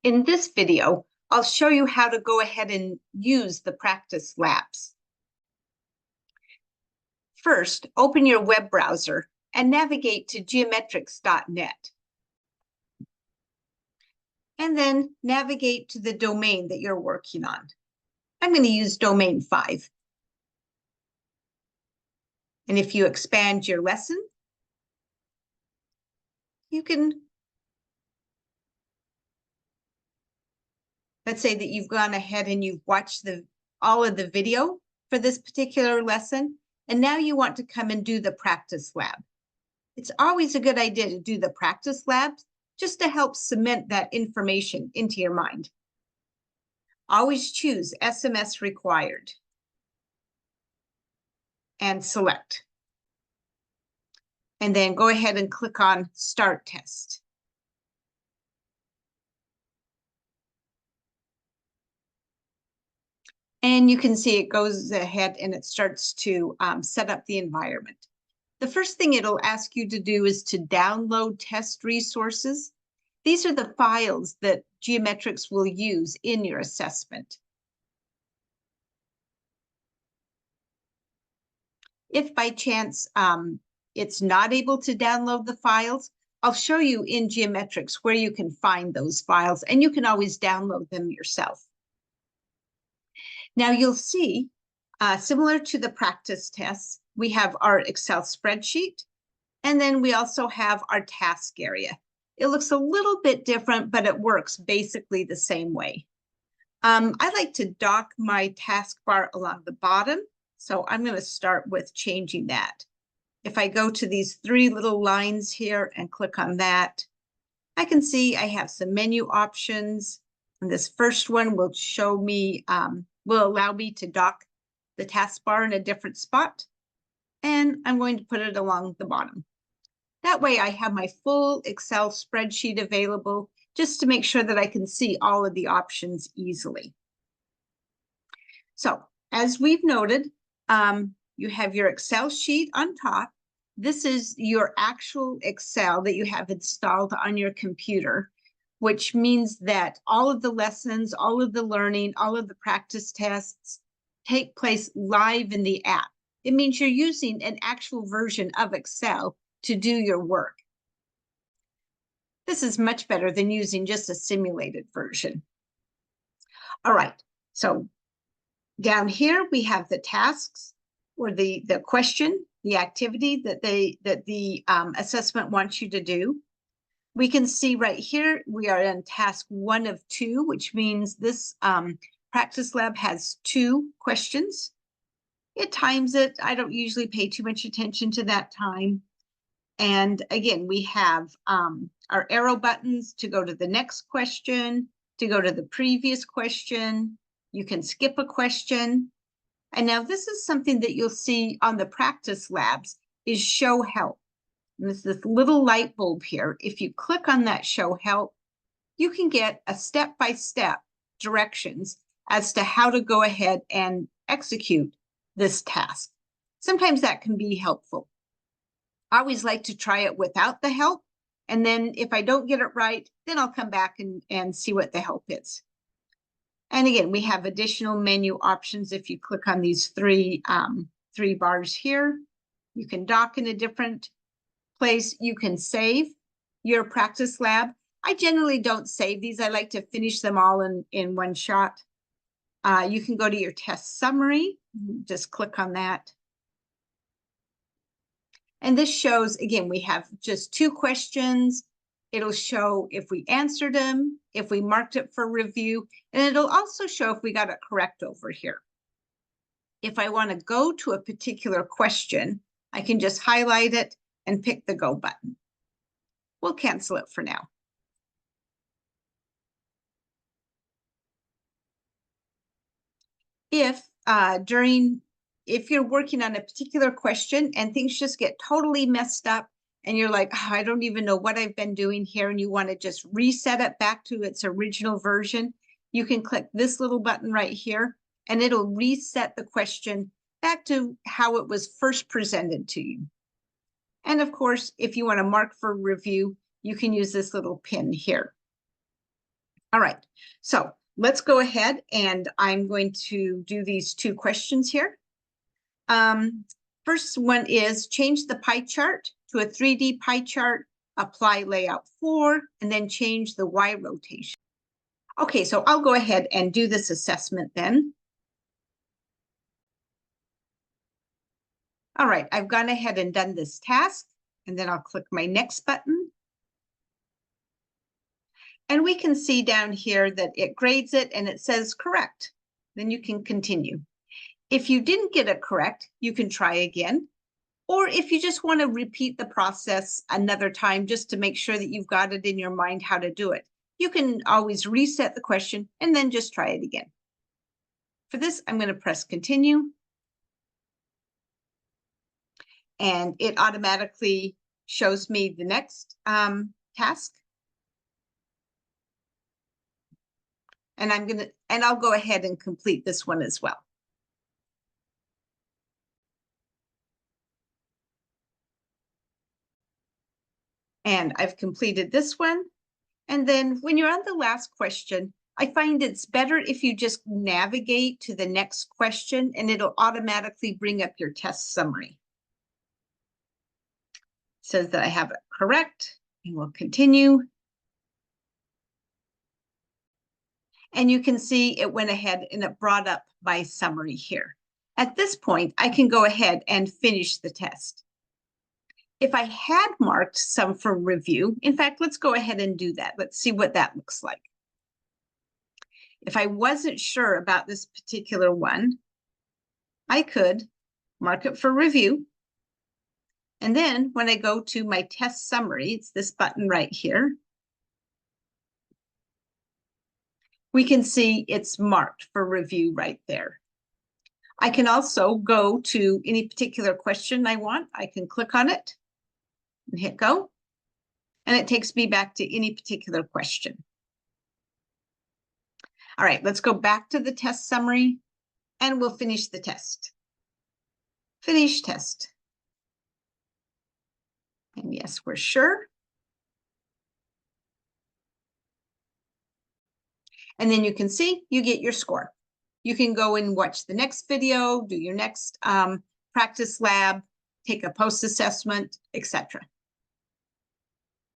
In this video, I'll show you how to go ahead and use the practice labs. First, open your web browser and navigate to geometrics.net. And then navigate to the domain that you're working on. I'm going to use domain 5. And if you expand your lesson, you can, let's say that you've gone ahead and you've watched all of the video for this particular lesson, and now you want to come and do the practice lab. It's always a good idea to do the practice labs just to help cement that information into your mind. Always choose SMS required and select. And then go ahead and click on Start Test. And you can see it goes ahead and it starts to set up the environment. The first thing it'll ask you to do is to download test resources. These are the files that Geometrics will use in your assessment. If by chance it's not able to download the files, I'll show you in Geometrics where you can find those files, and you can always download them yourself. Now you'll see, similar to the practice tests, we have our Excel spreadsheet, and then we also have our task area. It looks a little bit different, but it works basically the same way. I like to dock my taskbar along the bottom, so I'm going to start with changing that. If I go to these 3 little lines here and click on that, I can see I have some menu options. And this first one will show me, will allow me to dock the taskbar in a different spot. And I'm going to put it along the bottom. That way I have my full Excel spreadsheet available just to make sure that I can see all of the options easily. So as we've noted, you have your Excel sheet on top. This is your actual Excel that you have installed on your computer, which means that all of the lessons, all of the learning, all of the practice tests take place live in the app. It means you're using an actual version of Excel to do your work. This is much better than using just a simulated version. All right, so down here we have the tasks or the question, the activity that the assessment wants you to do. We can see right here, we are in task 1 of 2, which means this practice lab has 2 questions. It times it. I don't usually pay too much attention to that time. And again, we have our arrow buttons to go to the next question, to go to the previous question. You can skip a question. And now this is something that you'll see on the practice labs is show help. And there's this little light bulb here. If you click on that show help, you can get a step-by-step directions as to how to go ahead and execute this task. Sometimes that can be helpful. I always like to try it without the help. And then if I don't get it right, then I'll come back and see what the help is. And again, we have additional menu options. If you click on these 3 bars here, you can dock in a different place. You can save your practice lab. I generally don't save these. I like to finish them all in one shot. You can go to your test summary. Just click on that. And this shows, again, we have just 2 questions. It'll show if we answered them, if we marked it for review, and it'll also show if we got it correct over here. If I want to go to a particular question, I can just highlight it and pick the go button. We'll cancel it for now. If you're working on a particular question and things just get totally messed up and you're like, oh, I don't even know what I've been doing here, and you want to just reset it back to its original version, you can click this little button right here and it'll reset the question back to how it was first presented to you. And of course, if you want to mark for review, you can use this little pin here. All right, so let's go ahead and I'm going to do these 2 questions here. First one is change the pie chart to a 3D pie chart, apply layout 4, and then change the Y rotation. Okay, so I'll go ahead and do this assessment then. All right, I've gone ahead and done this task, and then I'll click my next button. And we can see down here that it grades it and it says correct. Then you can continue. If you didn't get it correct, you can try again. Or if you just want to repeat the process another time just to make sure that you've got it in your mind how to do it, you can always reset the question and then just try it again. For this, I'm going to press continue. And it automatically shows me the next task. And I'll go ahead and complete this one as well. And I've completed this one. And then when you're on the last question, I find it's better if you just navigate to the next question and it'll automatically bring up your test summary. It says that I have it correct, and we'll continue. And you can see it went ahead and it brought up my summary here. At this point, I can go ahead and finish the test. If I had marked some for review, in fact, let's go ahead and do that. Let's see what that looks like. If I wasn't sure about this particular one, I could mark it for review. And then when I go to my test summary, it's this button right here. We can see it's marked for review right there. I can also go to any particular question I want. I can click on it and hit go, and it takes me back to any particular question. All right, let's go back to the test summary and we'll finish the test. Finish test. And yes, we're sure. And then you can see you get your score. You can go and watch the next video, do your next practice lab, take a post-assessment, etc.